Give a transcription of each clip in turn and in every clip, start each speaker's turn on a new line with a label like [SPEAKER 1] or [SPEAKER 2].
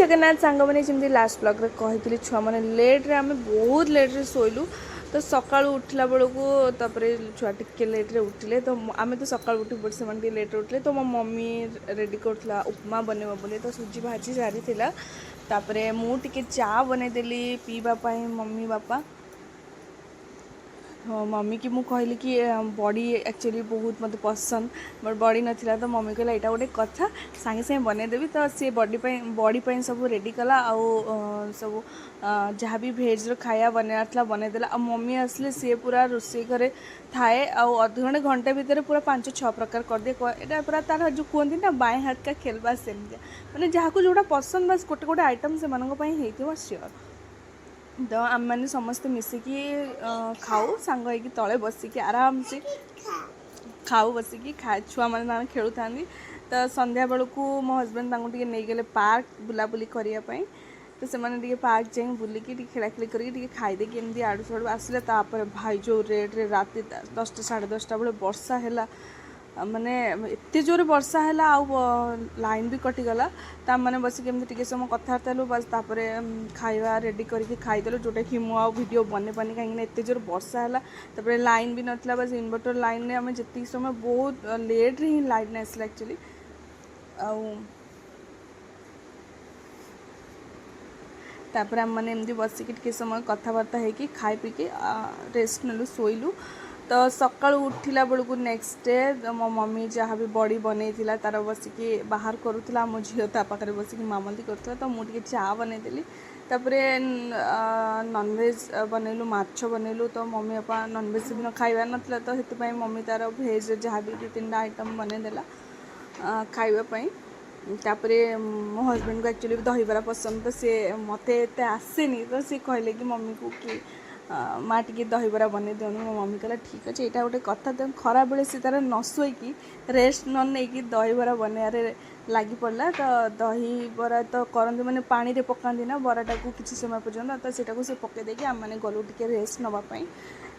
[SPEAKER 1] जगन्नाथ सांग मैंने जमी लास्ट ब्लॉग रे कही छुआ मैंने लेट्रे आम बहुत लेट्रे शोलु तो सका उठला बेलू छुआ टिके लेट्रे उठिले तो आम तो सका उठी पड़े से लेट्रे उठिले तो मो मम्मी रेडी करा उपमा बनवा बोले तो सुजी भाजी सारी तापर मुझे चा बनईदेली पीवाई मम्मी बापा मम्मी की मुझे कहली कि बड़ी एक्चुअली बहुत मत पसंद बट बड़ी नाला तो मम्मी कहला यहाँ गोटे कथा सांगे सांगे बनईदेवी तो सी बड़ी सब रेडी कला आउ सब जहाँ भी भेज खाया बनवार बनईदेला आ मम्मी आसले सी पूरा रोषे घरे थाए आउ अध घंटे घंटे भितर पूरा 5-6 प्रकार कर दिए यहाँ पूरा तार जो कहते ना बाएं हाथ का खेलबा सेमती मैंने जहाँ को जोड़ा पसंद बस गोटे गोटे आइटम से होती श्योर तो आम मैंने समस्ते मिसिकी खाऊ सांग होगी तले बसिकी आराम से खाऊ बसिकी छुआ मैंने खेलु था तो संध्या बेलू मो हजबैंड नहीं गले पार्क बुलाबुली करने तो से पार्क जाए बुलिकी खेलाखिली करके खाईदे एमती आड़ू साड़ू आसिले भाई जो रेड्रे रात 10टा 10:30 बेले वर्षा है माने एत जोर वर्षा है लाइन भी कटिगला तो मैंने बस के समय कथबार्ता हलु बस तापर खाଇବା रेडी करके खाईदेलु जोटा कि मुझे वीडियो बने पानी कहीं एत जोर वर्षा है लाइन भी नाला बस इन्वर्टर लाइन में आम जी समय बहुत लेट ही लाइन आसला एक्चुअली तापर आम मैंने एमती बसिकी समय कथबार्ता है खाई पी के रेस्ट नेलु शोलु तो सका उठला बेलू नेक्स्ट डे मो मम्मी जहाँ भी बड़ी बनई तार बसिकी बाहर करूला मो झील पाखे बसिकी मामली करूला तो मुझे चा बनईदेली तापर नॉनवेज बनैलु माछ बनैलु तो मम्मी बापा नॉनवेज दिन खाइबार नाला तो से मम्मी तार भेज जहाँ भी 2-3टा आइटम बनईदेला खाइबापी तापर मो हजबैंड को एक्चुअली दहीबरा पसंद तो सी मत आसेनी तो सी कहले कि मम्मी को कि माँ टी दहीबरा बन दिनु मो मम्मी कहला ठीक अच्छे यहाँ गोटे कथा तो खरा बेले सी तार न शोईकी रेस्ट न नहीं दहीबरा बनवार लगी पड़ा तो दहीबरा तो करते मैंने पानी रे पकाती ना बराटा को किसी समय पर्यंत तो सेटा से पकई देके आम मैंने गलु टे रेस्ट नापी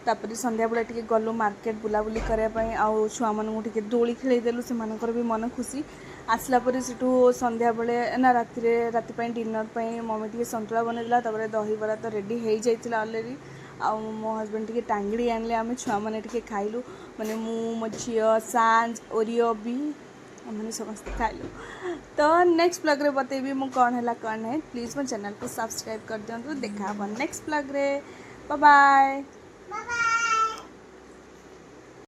[SPEAKER 1] तापर संध्या बेला टे गलु मार्केट बुलाबुली करने आउ छुआ मानू टे दोली खेलदेलु से भी मन खुशी आसला पर सेठू संध्या बेले ना राति डिनर मम्मी टे सन्तुला बनईदेला तापर दहीबरा तो रेडी हो जाता अलरेडी आउ मो हजबैंड टे टांगड़ी आनले आम छुआ मैंने टे खाइलु माने मो झी सांज ओरियो भी मैंने समस्त खाइलु तो नेक्स्ट ब्लॉग रे बतेबी मु कौन है कौन है प्लीज़ मो चैनल को सब्सक्राइब कर दिंतु देखा नेक्स्ट ब्लॉग रे बाय बाय।